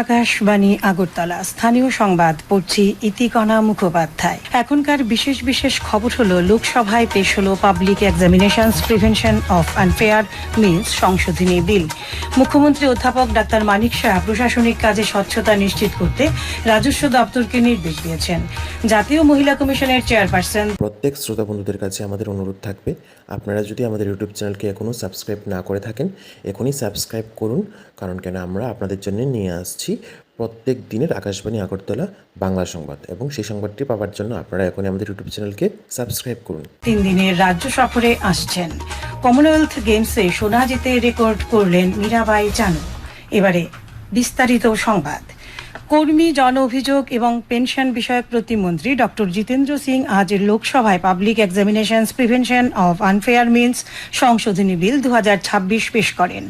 আকাশবাণী আগরতলা স্থানীয় সংবাদ পড়ছি ইতিকণা মুখোপাধ্যায়। এখনকার বিশেষ বিশেষ খবর হলো, লোকসভায় পেশ হলো public examinations prevention of unfair means সংশোধনী বিল। মুখ্যমন্ত্রী অধ্যাপক ডাক্তার মানিক শাহ প্রশাসনিক কাজে স্বচ্ছতা নিশ্চিত করতে রাজস্ব দপ্তরকে নির্দেশ দিয়েছেন। জাতীয় মহিলা কমিশনের চেয়ারপারসন। প্রত্যেক শ্রোতা বন্ধুদের কাছে আমাদের অনুরোধ থাকবে, আপনারা যদি আমাদের ইউটিউব চ্যানেলকে এখনও সাবস্ক্রাইব না করে থাকেন, এখনই সাবস্ক্রাইব করুন। কারণ কেন আমরা আপনাদের জন্য নিয়ে আসছি প্রত্যেক দিনের আকাশবাণী আগরতলা বাংলা সংবাদ, এবং সেই সংবাদটি পাওয়ার জন্য আপনারা এখনই আমাদের ইউটিউব চ্যানেলকে সাবস্ক্রাইব করুন। 3 দিনের রাজ্য সফরে আসছেন। কমনওয়েলথ গেমসে সোনা জিতে রেকর্ড করলেন মীরাবাই চানু। এবারে বিস্তারিত সংবাদ। কর্মী জন অভিযোগ এবং পেনশন বিষয়ক প্রতিমন্ত্রী ডক্টর জিতেন্দ্র সিং আজ লোকসভায় public examinations prevention of unfair means সংশোধনী বিল 2026 পেশ করেন।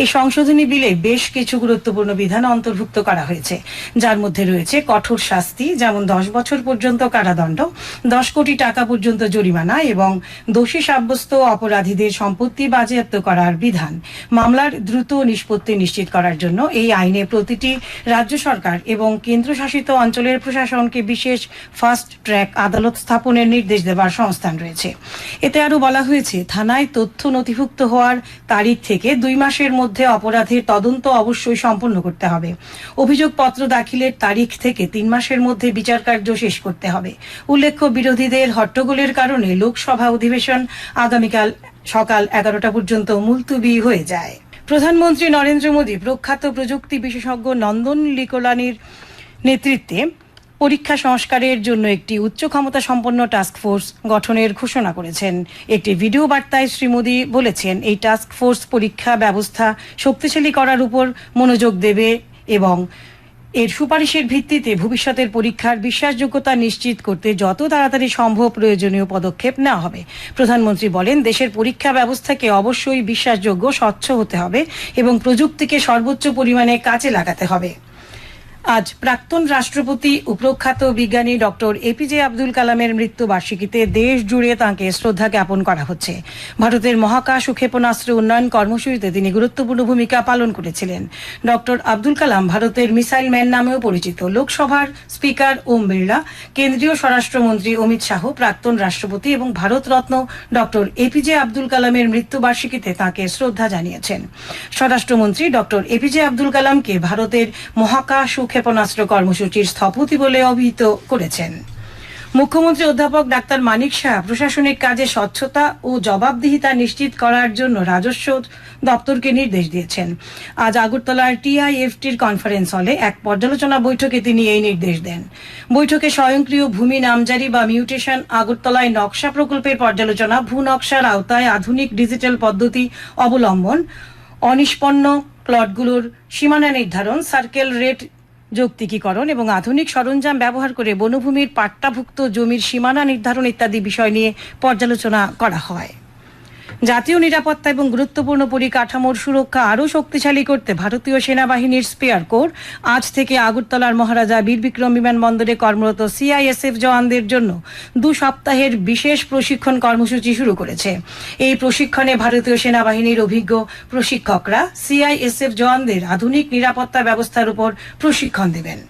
এই সংশোধনী বিলে বেশ কিছু গুরুত্বপূর্ণ বিধান অন্তর্ভুক্ত করা হয়েছে, যার মধ্যে রয়েছে কঠোর শাস্তি, যেমন 10 বছর পর্যন্ত কারাদণ্ড, 10 কোটি টাকা পর্যন্ত জরিমানা এবং দোষী সাব্যস্ত অপরাধীদের সম্পত্তি বাজেয়াপ্ত করার বিধান। মামলার দ্রুত নিষ্পত্তি নিশ্চিত করার জন্য এই আইনে প্রতিটি রাজ্য সরকার এবং কেন্দ্রশাসিত অঞ্চলের প্রশাসনকে বিশেষ ফাস্ট ট্র্যাক আদালত স্থাপনের নির্দেশ দেওয়ার সংস্থান রয়েছে। এতে আরও বলা হয়েছে, থানায় তথ্য নথিভুক্ত হওয়ার তারিখ থেকে 2 মাসের মধ্যে অপরাধের তদন্ত অবশ্যই সম্পন্ন করতে হবে। অভিযোগপত্র দাখিলের তারিখ থেকে 3 মাসের মধ্যে বিচার কার্য শেষ করতে হবে। উল্লেখ্য, বিরোধীদের হট্টগোলের কারণে লোকসভা অধিবেশন আগামীকাল সকাল 11টা পর্যন্ত মুলতুবি হয়ে যায়। প্রধানমন্ত্রী নরেন্দ্র মোদী প্রখ্যাত প্রযুক্তি বিশেষজ্ঞ নন্দন লিকোলানির নেতৃত্বে পরীক্ষা সংস্কারের জন্য একটি উচ্চ ক্ষমতা সম্পন্ন টাস্ক ফোর্স গঠনের ঘোষণা করেছেন। একটি ভিডিও বার্তায় শ্রী মোদী বলেছেন, এই টাস্ক ফোর্স পরীক্ষা ব্যবস্থা শক্তিশালী করার উপর মনোযোগ দেবে এবং এর সুপারিশের ভিত্তিতে ভবিষ্যতের পরীক্ষার বিশ্বাসযোগ্যতা নিশ্চিত করতে যত তাড়াতাড়ি সম্ভব প্রয়োজনীয় পদক্ষেপ নেওয়া হবে। প্রধানমন্ত্রী বলেন, দেশের পরীক্ষা ব্যবস্থাকে অবশ্যই বিশ্বাসযোগ্য, স্বচ্ছ হতে হবে এবং প্রযুক্তিকে সর্বোচ্চ পরিমাণে কাজে লাগাতে হবে। আজ প্রাক্তন রাষ্ট্রপতি ও প্রখ্যাত বিজ্ঞানী ডক্টর এপিজে আব্দুল কালামের মৃত্যুবার্ষিকীতে দেশ জুড়ে তাঁকে শ্রদ্ধা জ্ঞাপন করা হচ্ছে। ভারতের মহাকাশ ও ক্ষেপণাস্ত্র উন্নয়ন কর্মসূচিতে তিনি গুরুত্বপূর্ণ ভূমিকা পালন করেছিলেন। ডক্টর আব্দুল কালাম ভারতের মিসাইল ম্যান নামেও পরিচিত। লোকসভার স্পিকার ওম বিড়লা, কেন্দ্রীয় স্বরাষ্ট্রমন্ত্রী অমিত শাহ, প্রাক্তন রাষ্ট্রপতি এবং ভারতরত্ন ডক্টর এপিজে আব্দুল কালামের মৃত্যুবার্ষিকীতে তাঁকে শ্রদ্ধা জানিয়েছেন। স্বরাষ্ট্রমন্ত্রী ডক্টর এপিজে আব্দুল কালামকে ভারতের মহাকাশ ও ক্ষেপণাস্ত্র কর্মসূচির স্থপতি বলে অভিহিত করেছেন। মুখ্যমন্ত্রী অধ্যাপক ডাক্তার মানিক শাহ প্রশাসনিক কাজে স্বচ্ছতা ও জবাবদিহিতা নিশ্চিত করার জন্য রাজস্ব দপ্তরকে নির্দেশ দিয়েছেন। আজ আগরতলার টিআইএফটির কনফারেন্স হলে এক পর্যালোচনা বৈঠকে তিনি এই নির্দেশ দেন। বৈঠকে স্বয়ংক্রিয় ভূমি নামজারি বা মিউটেশন, আগরতলায় নকশা প্রকল্পের পর্যালোচনা, ভূনকশার আওতায় আধুনিক ডিজিটাল পদ্ধতি অবলম্বন, অনিষ্পন্ন প্লটগুলোর সীমানা নির্ধারণ, সার্কেল রেট যৌক্তিকীকরণ এবং আধুনিক সরঞ্জাম ব্যবহার করে বনভূমির পাট্টাভুক্ত জমির সীমানা নির্ধারণ ইত্যাদি বিষয় নিয়ে পর্যালোচনা করা হয়। জাতীয় নিরাপত্তা এবং গুরুত্বপূর্ণ পরিকাঠামোর সুরক্ষা আরও শক্তিশালী করতে ভারতীয় সেনাবাহিনীর স্পেয়ার কোর আজ থেকে আগরতলার মহারাজা বীর বিক্রম বিমানবন্দরে কর্মরত সিআইএসএফ জওয়ানদের জন্য 2 সপ্তাহের বিশেষ প্রশিক্ষণ কর্মসূচি শুরু করেছে। এই প্রশিক্ষণে ভারতীয় সেনাবাহিনীর অভিজ্ঞ প্রশিক্ষকরা সিআইএসএফ জওয়ানদের আধুনিক নিরাপত্তা ব্যবস্থার উপর প্রশিক্ষণ দেবেন।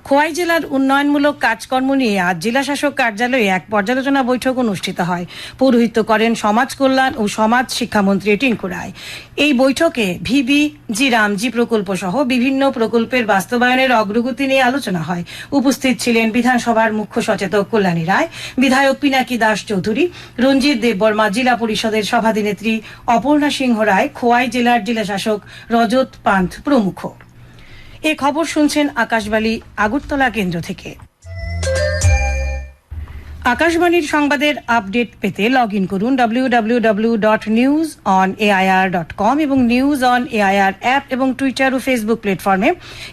খোয়াই জেলার উন্নয়নমূলক কাজকর্ম নিয়ে আজ জেলাশাসক কার্যালয়ে এক পর্যালোচনা বৈঠক অনুষ্ঠিত হয়। পৌরোহিত্য করেন সমাজ কল্যাণ ও সমাজ শিক্ষামন্ত্রী টিঙ্কু রায়। এই বৈঠকে ভিবিজি রামজি প্রকল্প সহ বিভিন্ন প্রকল্পের বাস্তবায়নের অগ্রগতি নিয়ে আলোচনা হয়। উপস্থিত ছিলেন বিধানসভার মুখ্য সচেতক কল্যাণী রায়, বিধায়ক পিনাকি দাস চৌধুরী, রঞ্জিত দেববর্মা, জেলা পরিষদের সভাধিনেত্রী অপর্ণা সিংহ রায়, খোয়াই জেলার জেলাশাসক রজত পান্থ প্রমুখ। এ খবর শুনছেন আকাশবাণী আগরতলা কেন্দ্র থেকে। আকাশবাণীর সংবাদের আপডেট পেতে লগ ইন করুন www.newsonair.com এবং নিউজ অন এআইআর অ্যাপ এবং টুইটার ও ফেসবুক প্ল্যাটফর্মে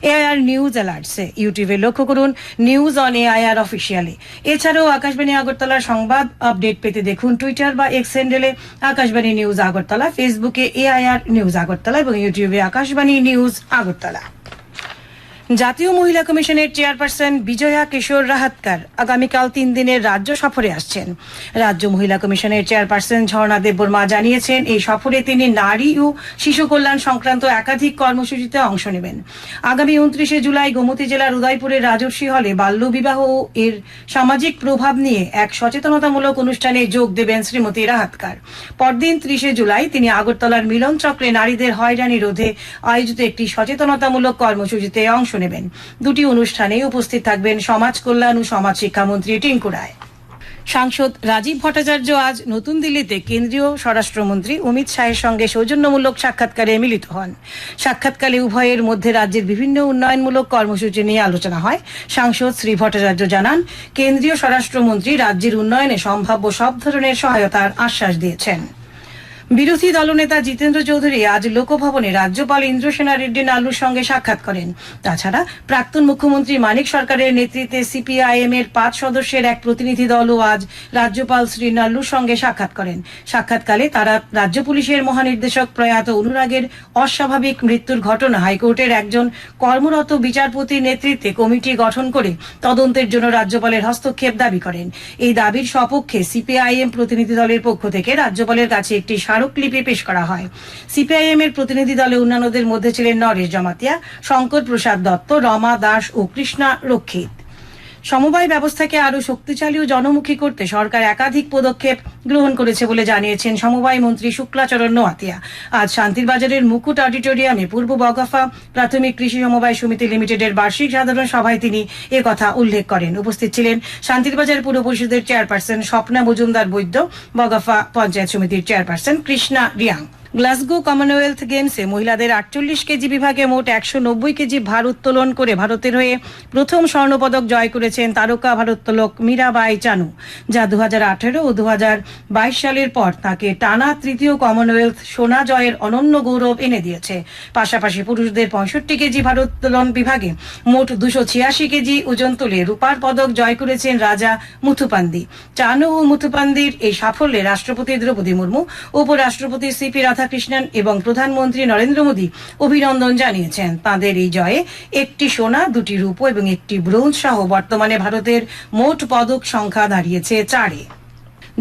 এআইআর নিউজ অ্যালার্টসে। ইউটিউবে লক্ষ্য করুন নিউজ অন এআইআর অফিসিয়ালি। এছাড়াও আকাশবাণী আগরতলার সংবাদ আপডেট পেতে দেখুন টুইটার বা এক্স হ্যান্ডেলে আকাশবাণী নিউজ আগরতলা, ফেসবুকে এআইআর নিউজ আগরতলা এবং ইউটিউবে আকাশবাণী নিউজ আগরতলা। জাতীয় মহিলা কমিশনের চেয়ারপারসন বিজয়া কিশোর রাহাতকার আগামীকাল 3 দিনের রাজ্য সফরে আসছেন। রাজ্য মহিলা কমিশনের চেয়ারপারসন ঝর্ণা দেববর্মা জানিয়েছেন, এই সফরে তিনি নারী ও শিশু কল্যাণ সংক্রান্ত একাধিক কর্মসূচিতে অংশ নেবেন। আগামী 29 জুলাই গোমতী জেলার উদয়পুরের রাজর্ষি হলে বাল্যবিবাহ ও এর সামাজিক প্রভাব নিয়ে এক সচেতনতামূলক অনুষ্ঠানে যোগ দেবেন শ্রীমতী রাহাতকার। পরদিন 30 জুলাই তিনি আগরতলার মিলন চক্রে নারীদের হয়রানি রোধে আয়োজিত একটি সচেতনতামূলক কর্মসূচিতে অংশ নেবেন। দুটি অনুষ্ঠানে উপস্থিত থাকবেন সমাজ কল্যাণ ও সমাজ শিক্ষামন্ত্রী টিঙ্কু রায়। সাংসদ রাজীব ভট্টাচার্য আজ নতুন দিল্লিতে কেন্দ্রীয় স্বরাষ্ট্রমন্ত্রী অমিত শাহের সঙ্গে সৌজন্যমূলক সাক্ষাৎকারে মিলিত হন। সাক্ষাৎকালে উভয়ের মধ্যে রাজ্যের বিভিন্ন উন্নয়নমূলক কর্মসূচি নিয়ে আলোচনা হয়। সাংসদ শ্রী ভট্টাচার্য জানান, কেন্দ্রীয় স্বরাষ্ট্রমন্ত্রী রাজ্যের উন্নয়নে সম্ভাব্য সব ধরনের সহায়তার আশ্বাস দিয়েছেন। বিরোধী দলনেতা জিতেন্দ্র চৌধুরী আজ লোকভবনে রাজ্যপাল ইন্দ্রসেনা রেড্ডি নাল্লুর সঙ্গে সাক্ষাৎ করেন। তাছাড়া প্রাক্তন মুখ্যমন্ত্রী মানিক সরকারের নেতৃত্বে সিপিআইএম এর 5 সদস্যের এক প্রতিনিধি দলও আজ রাজ্যপাল শ্রী নাল্লুর সঙ্গে সাক্ষাৎ করেন। সাক্ষাৎকালে তারা রাজ্য পুলিশের মহানির্দেশক প্রয়াত অনুরাগের অস্বাভাবিক মৃত্যুর ঘটনা হাইকোর্টের একজন কর্মরত বিচারপতির নেতৃত্বে কমিটি গঠন করে তদন্তের জন্য রাজ্যপালের হস্তক্ষেপ দাবি করেন। এই দাবির সপক্ষে সিপিআইএম প্রতিনিধি দলের পক্ষ থেকে রাজ্যপালের কাছে একটি স্মারকলিপি পেশ করা হয়। সিপিআইএম এর প্রতিনিধি দলে অন্যান্যদের মধ্যে ছিলেন নরেশ জমাতিয়া, শঙ্কর প্রসাদ দত্ত, রমা দাস ও কৃষ্ণা রক্ষিত। সমবায় ব্যবস্থাকে আরও শক্তিশালী ও জনমুখী করতে সরকার একাধিক পদক্ষেপ গ্রহণ করেছে বলে জানিয়েছেন সমবায় মন্ত্রী শুক্লাচরণ নোয়াতিয়া। আজ শান্তিরবাজারের মুকুট অডিটোরিয়ামে পূর্ব বগাফা প্রাথমিক কৃষি সমবায় সমিতি লিমিটেডের বার্ষিক সাধারণ সভায় তিনি একথা উল্লেখ করেন। উপস্থিত ছিলেন শান্তিরবাজার পুর পরিষদের চেয়ারপারসন স্বপ্না মজুমদার বৈদ্য, বগাফা পঞ্চায়েত সমিতির chairperson Krishna Reang. Glasgow Commonwealth গেমসে মহিলাদের 48 কেজি বিভাগে মোট 190 কেজি ভার উত্তোলন করে ভারতের হয়ে প্রথম স্বর্ণপদক জয় করেছেন তারকা ভারোত্তোলক মীরাবাই চানু, যা 2018 ও 2022 সালের পর তাকে টানা তৃতীয় কমনওয়েলথ সোনা জয়ের অনন্য গৌরব এনে দিয়েছে। পাশাপাশি পুরুষদের 65 কেজি ভারোত্তোলন বিভাগে মোট 286 কেজি ওজন তুলে রূপার পদক জয় করেছেন রাজা মুথুপান্দি। চানু ও মুথুপান্দির এই সাফল্যে রাষ্ট্রপতি দ্রৌপদী মুর্মু, উপরাষ্ট্রপতি সিপি রাধাকৃষ্ণন এবং প্রধানমন্ত্রী নরেন্দ্র মোদী অভিনন্দন জানিয়েছেন। তাদের এই জয়ে 1টি সোনা, 2টি রূপো এবং 1টি ব্রোঞ্জ সহ বর্তমানে ভারতের মোট পদক সংখ্যা দাঁড়িয়েছে 4-এ।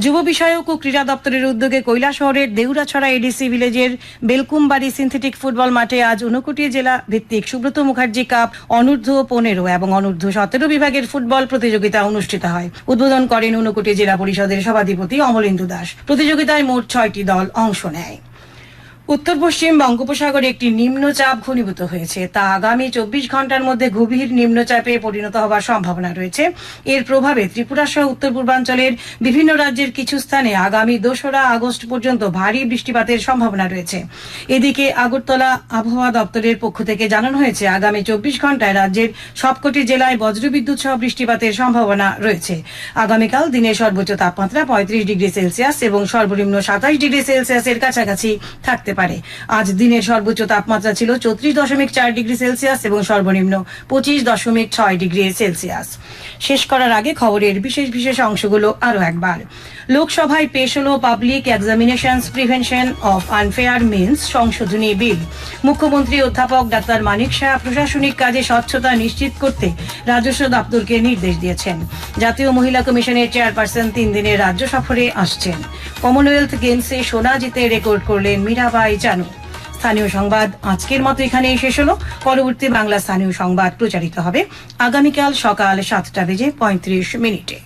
যুব বিষয়ক ও ক্রীড়া দপ্তরের উদ্যোগে কৈলাসহরের দেউরাছড়া এডিসি ভিলেজের বেলকুমবাড়ি সিনথেটিক ফুটবল মাঠে আজ ঊনকোটি জেলা ভিত্তিক সুব্রত মুখার্জি কাপ অনূর্ধ্ব 15 এবং অনূর্ধ্ব 17 বিভাগের ফুটবল প্রতিযোগিতা অনুষ্ঠিত হয়। উদ্বোধন করেন ঊনকোটি জেলা পরিষদের সভাধিপতি অমলেন্দু দাস। প্রতিযোগিতায় মোট 6টি দল অংশ নেয়। উত্তর পশ্চিম বঙ্গোপসাগরে একটি নিম্নচাপ ঘনীভূত হয়েছে, তা আগামী 24 ঘন্টার মধ্যে গভীর নিম্নচাপে পরিণত হওয়ার সম্ভাবনা রয়েছে। এর প্রভাবে ত্রিপুরা সহ উত্তর পূর্বাঞ্চলের বিভিন্ন রাজ্যের কিছু স্থানে আগামী 2রা আগস্ট পর্যন্ত ভারী বৃষ্টিপাতের সম্ভাবনা রয়েছে। এদিকে আগরতলা আবহাওয়া দপ্তরের পক্ষ থেকে জানানো হয়েছে, আগামী 24 ঘন্টায় রাজ্যের সবকটি জেলায় বজ্রবিদ্যুৎ সহ বৃষ্টিপাতের সম্ভাবনা রয়েছে। আগামীকাল দিনের সর্বোচ্চ তাপমাত্রা 35 ডিগ্রি সেলসিয়াস এবং সর্বনিম্ন 27 ডিগ্রি সেলসিয়াসের কাছাকাছি থাকতে পারে। আজ দিনের সর্বোচ্চ তাপমাত্রা ছিল 34.4 ডিগ্রি সেলসিয়াস এবং সর্বনিম্ন 25.6 ডিগ্রি সেলসিয়াস। শেষ করার আগে খবরের বিশেষ অংশগুলো আরো একবার। লোকসভায় পেশ হল public examinations prevention of unfair means সংশোধনী বিল। মুখ্যমন্ত্রী অধ্যাপক ডাক্তার মানিক শাহ প্রশাসনিক কাজে স্বচ্ছতা নিশ্চিত করতে রাজস্ব দপ্তরকে নির্দেশ দিয়েছেন। জাতীয় মহিলা কমিশনের চেয়ারপারসন 3 দিনের রাজ্য সফরে আসছেন। কমনওয়েলথ গেমসে সোনা জিতে রেকর্ড করলেন মীরাবাই চানু। স্থানীয় সংবাদ আজকের মতো এখানেই শেষ হলো। পরবর্তী বাংলা স্থানীয় সংবাদ প্রচারিত হবে আগামীকাল সকাল 7:35 মিনিটে।